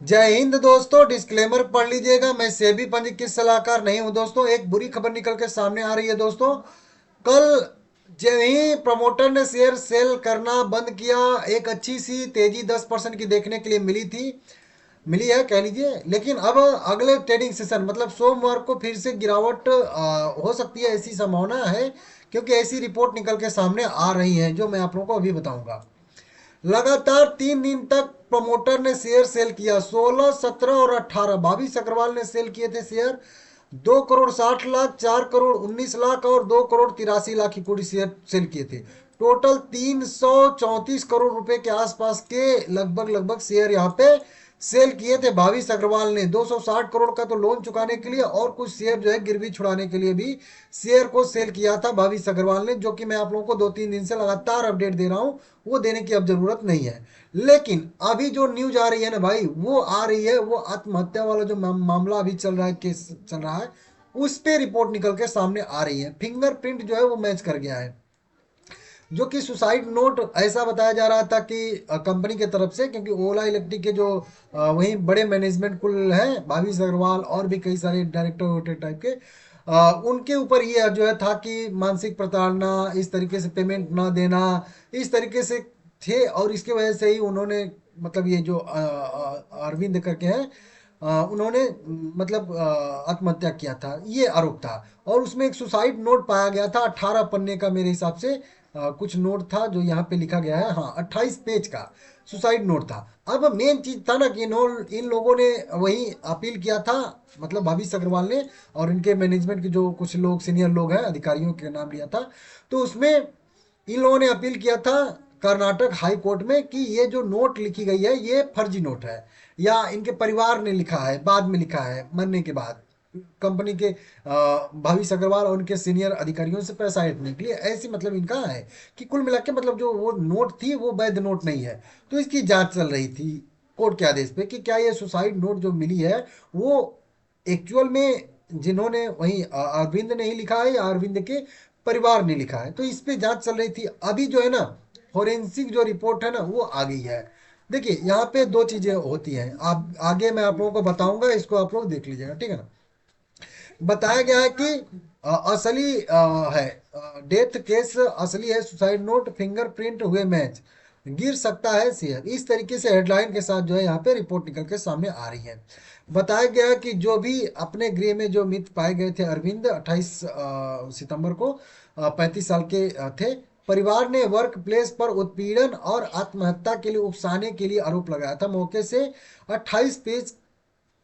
जय हिंद दोस्तों। डिस्क्लेमर पढ़ लीजिएगा, मैं सेबी पंजीकृत सलाहकार नहीं हूं दोस्तों। एक बुरी खबर निकल के सामने आ रही है दोस्तों। कल जब ही प्रमोटर ने शेयर सेल करना बंद किया, एक अच्छी सी तेजी 10% की देखने के लिए मिली है कह लीजिए। लेकिन अब अगले ट्रेडिंग सेशन मतलब सोमवार को फिर से गिरावट हो सकती है, ऐसी संभावना है, क्योंकि ऐसी रिपोर्ट निकल के सामने आ रही है जो मैं आप लोगों को अभी बताऊंगा। लगातार 3 दिन तक प्रमोटर ने शेयर सेल किया। 16, 17 और 18 भाविश अग्रवाल ने सेल किए थे शेयर। 2 करोड़ 60 लाख, 4 करोड़ 19 लाख और 2 crore 83 lakh equity share sale किए थे। टोटल 334 करोड़ रुपए के आसपास के लगभग लगभग शेयर यहाँ पे सेल किए थे भाविश अग्रवाल ने। 260 करोड़ का तो लोन चुकाने के लिए और कुछ शेयर जो है गिरवी छुड़ाने के लिए भी शेयर को सेल किया था भाविश अग्रवाल ने, जो कि मैं आप लोगों को 2-3 दिन से लगातार अपडेट दे रहा हूं। वो देने की अब जरूरत नहीं है। लेकिन अभी जो न्यूज आ रही है ना भाई, वो आ रही है, वो आत्महत्या वाला जो मामला अभी चल रहा है, केस चल रहा है, उस पे रिपोर्ट निकल के सामने आ रही है। फिंगरप्रिंट जो है वो मैच कर गया है, जो कि सुसाइड नोट ऐसा बताया जा रहा था कि कंपनी की तरफ से, क्योंकि ओला इलेक्ट्रिक के जो वहीं बड़े मैनेजमेंट कुल हैं, भाविश अग्रवाल और भी कई सारे डायरेक्टर टाइप के, उनके ऊपर ये जो है था कि मानसिक प्रताड़ना, इस तरीके से पेमेंट ना देना, इस तरीके से थे। और इसके वजह से ही उन्होंने मतलब ये जो अरविंद करके हैं, उन्होंने मतलब आत्महत्या किया था, ये आरोप था। और उसमें एक सुसाइड नोट पाया गया था 18 पन्ने का, मेरे हिसाब से कुछ नोट था जो यहाँ पे लिखा गया है। हाँ, 28 पेज का सुसाइड नोट था। अब मेन चीज था ना कि इन लोगों ने वही अपील किया था, मतलब भाविश अग्रवाल ने और इनके मैनेजमेंट के जो कुछ लोग सीनियर लोग हैं, अधिकारियों के नाम लिया था। तो उसमें इन लोगों ने अपील किया था कर्नाटक हाई कोर्ट में कि ये जो नोट लिखी गई है ये फर्जी नोट है, या इनके परिवार ने लिखा है, बाद में लिखा है मरने के बाद, कंपनी के भाविश अग्रवाल और उनके सीनियर अधिकारियों से पैसा ऐंठने के लिए, ऐसी मतलब इनका है कि कुल मिला के मतलब जो वो नोट थी वो वैध नोट नहीं है। तो इसकी जांच चल रही थी कोर्ट के आदेश पे कि क्या ये सुसाइड नोट जो मिली है वो एक्चुअल में जिन्होंने वही अरविंद ने ही लिखा है या अरविंद के परिवार ने लिखा है। तो इस पे जांच चल रही थी। अभी जो है ना, फोरेंसिक जो रिपोर्ट है ना वो आ गई है। देखिए यहाँ पे दो चीजें होती हैं, आप आगे मैं आप लोगों को बताऊंगा, इसको आप लोग देख लीजिएगा, ठीक है ना। बताया गया है कि असली है, डेथ केस असली है, सुसाइड नोट फिंगरप्रिंट हुए मैच, गिर सकता है शेयर, इस तरीके से हेडलाइन के साथ जो है यहाँ पे रिपोर्ट निकल के सामने आ रही है। बताया गया है कि जो भी अपने गृह में जो मृत पाए गए थे अरविंद 28 सितंबर को, 35 साल के थे। परिवार ने वर्क प्लेस पर उत्पीड़न और आत्महत्या के लिए उकसाने के लिए आरोप लगाया था। मौके से 28 पेज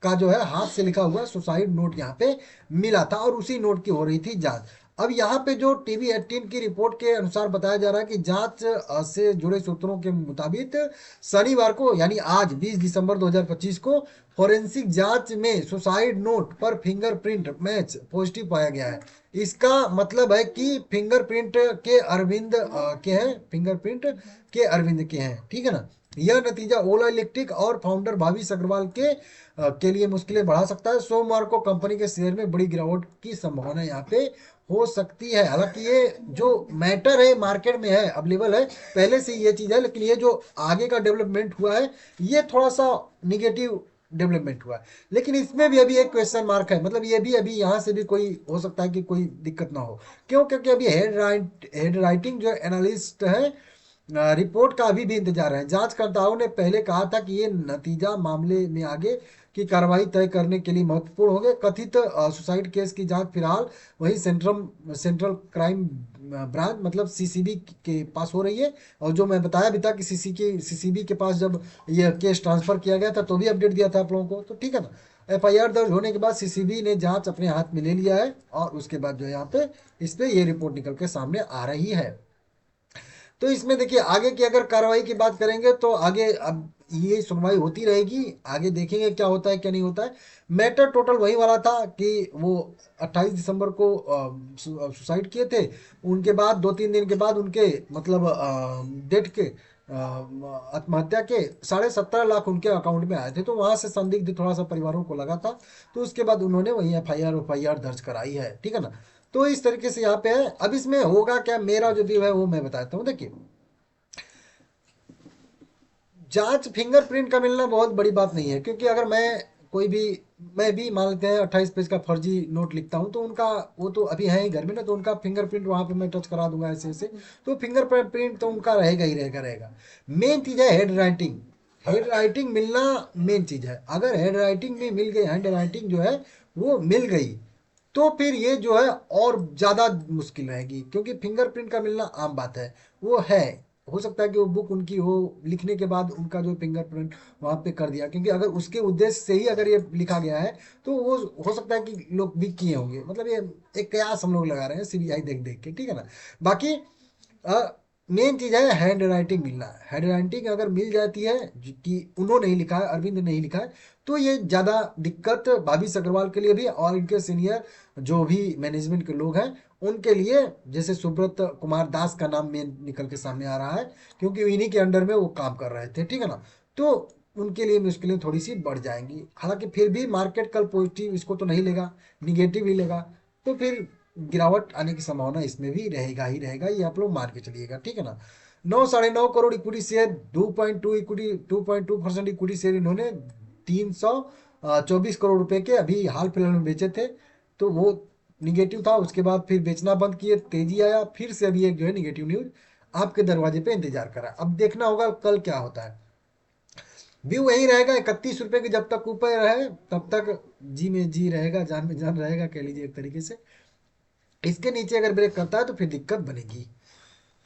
का जो है हाथ से लिखा हुआ सुसाइड नोट यहाँ पे मिला था और उसी नोट की हो रही थी जांच। अब यहाँ पे जो टीवी 18 की रिपोर्ट के अनुसार बताया जा रहा है कि जांच से जुड़े सूत्रों के मुताबिक शनिवार को यानी आज 20 दिसंबर 2025 को फोरेंसिक जांच में सुसाइड नोट पर फिंगरप्रिंट मैच पॉजिटिव पाया गया है। इसका मतलब है कि फिंगरप्रिंट के अरविंद के हैं, फिंगरप्रिंट के अरविंद के हैं, ठीक है ना। यह नतीजा ओला इलेक्ट्रिक और फाउंडर भाविश अग्रवाल के लिए मुश्किलें बढ़ा सकता है। सोमवार को कंपनी के शेयर में बड़ी गिरावट की संभावना यहाँ पे हो सकती है। हालांकि ये जो मैटर है मार्केट में है, अवेलेबल है, पहले से ये चीज है, लेकिन ये जो आगे का डेवलपमेंट हुआ है ये थोड़ा सा निगेटिव डेवलपमेंट हुआ है। लेकिन इसमें भी अभी एक क्वेश्चन मार्क है, मतलब ये भी अभी यहाँ से भी कोई हो सकता है कि कोई दिक्कत ना हो। क्यों? क्योंकि अभी हेड राइटिंग जो एनालिस्ट है, रिपोर्ट का अभी भी इंतजार है। जांचकर्ताओं ने पहले कहा था कि ये नतीजा मामले में आगे की कार्रवाई तय करने के लिए महत्वपूर्ण होंगे। कथित सुसाइड केस की जांच फिलहाल वही सेंट्रल क्राइम ब्रांच मतलब सीसीबी के पास हो रही है। और जो मैं बताया भी था कि सीसीबी के पास जब यह केस ट्रांसफर किया गया था तो भी अपडेट दिया था आप लोगों को, तो ठीक है ना। एफआईआर दर्ज होने के बाद सीसीबी ने जांच अपने हाथ में ले लिया है और उसके बाद जो है यहाँ पे इस पे ये रिपोर्ट निकल के सामने आ रही है। तो इसमें देखिए आगे की अगर कार्रवाई की बात करेंगे तो आगे अब ये सुनवाई होती रहेगी, आगे देखेंगे क्या होता है क्या नहीं होता है। मैटर टोटल वही वाला था कि वो 28 दिसंबर को सुसाइड किए थे। उनके बाद 2-3 दिन के बाद उनके मतलब डेट के आत्महत्या के 17.5 लाख उनके अकाउंट में आए थे। तो वहां से संदिग्ध थोड़ा सा परिवारों को लगा था, तो उसके बाद उन्होंने वही एफआईआर दर्ज कराई है, ठीक है ना। तो इस तरीके से यहाँ पे है। अब इसमें होगा क्या, मेरा जो व्यू है वो मैं बताता हूँ। देखिए जांच फिंगरप्रिंट का मिलना बहुत बड़ी बात नहीं है, क्योंकि अगर कोई भी मैं भी मान लेते हैं 28 पेज का फर्जी नोट लिखता हूँ, तो उनका वो तो अभी है ही घर में ना, तो उनका फिंगरप्रिंट वहां पे मैं टच करा दूंगा ऐसे ऐसे, तो फिंगरप्रिंट तो उनका रहेगा ही रहेगा। मेन चीज है हेड राइटिंग। हेड राइटिंग मिलना मेन चीज है। अगर हेड राइटिंग भी मिल गई, हैंड राइटिंग जो है वो मिल गई, तो फिर ये जो है और ज़्यादा मुश्किल रहेगी, क्योंकि फिंगरप्रिंट का मिलना आम बात है। वो है, हो सकता है कि वो बुक उनकी हो, लिखने के बाद उनका जो फिंगरप्रिंट वहाँ पे कर दिया, क्योंकि अगर उसके उद्देश्य से ही अगर ये लिखा गया है, तो वो हो सकता है कि लोग भी किए होंगे। मतलब ये एक कयास हम लोग लगा रहे हैं सीबीआई देख देख के, ठीक है ना। बाकी मेन चीज है हैंड राइटिंग मिलना। हैंड राइटिंग अगर मिल जाती है कि उन्होंने नहीं लिखा है, अरविंद ने नहीं लिखा है, तो ये ज़्यादा दिक्कत भाविश अग्रवाल के लिए भी और इनके सीनियर जो भी मैनेजमेंट के लोग हैं उनके लिए, जैसे सुब्रत कुमार दास का नाम मेन निकल के सामने आ रहा है, क्योंकि इन्हीं के अंडर में वो काम कर रहे थे, ठीक है ना। तो उनके लिए मुश्किलें थोड़ी सी बढ़ जाएंगी। हालांकि फिर भी मार्केट कल पॉजिटिव इसको तो नहीं लेगा, निगेटिव ही लेगा। तो फिर गिरावट आने की संभावना इसमें भी रहेगा ही रहेगा, ये आप लोग मान के चलिएगा, ठीक है ना। 9 साढ़े 9 crore equity share, 2.2 equity share इन्होंने 324 करोड़ रुपए के अभी हाल फिलहाल में बेचे थे। तो वो निगेटिव था, उसके बाद फिर बेचना बंद किए, तेजी आया, फिर से अभी एक जो है निगेटिव न्यूज आपके दरवाजे पे इंतजार करा। अब देखना होगा कल क्या होता है। व्यू वही रहेगा 31 रुपए की, जब तक ऊपर रहे तब तक जी में जी रहेगा, जान में जान रहेगा, कह लीजिए एक तरीके से। इसके नीचे अगर ब्रेक करता है तो फिर दिक्कत बनेगी।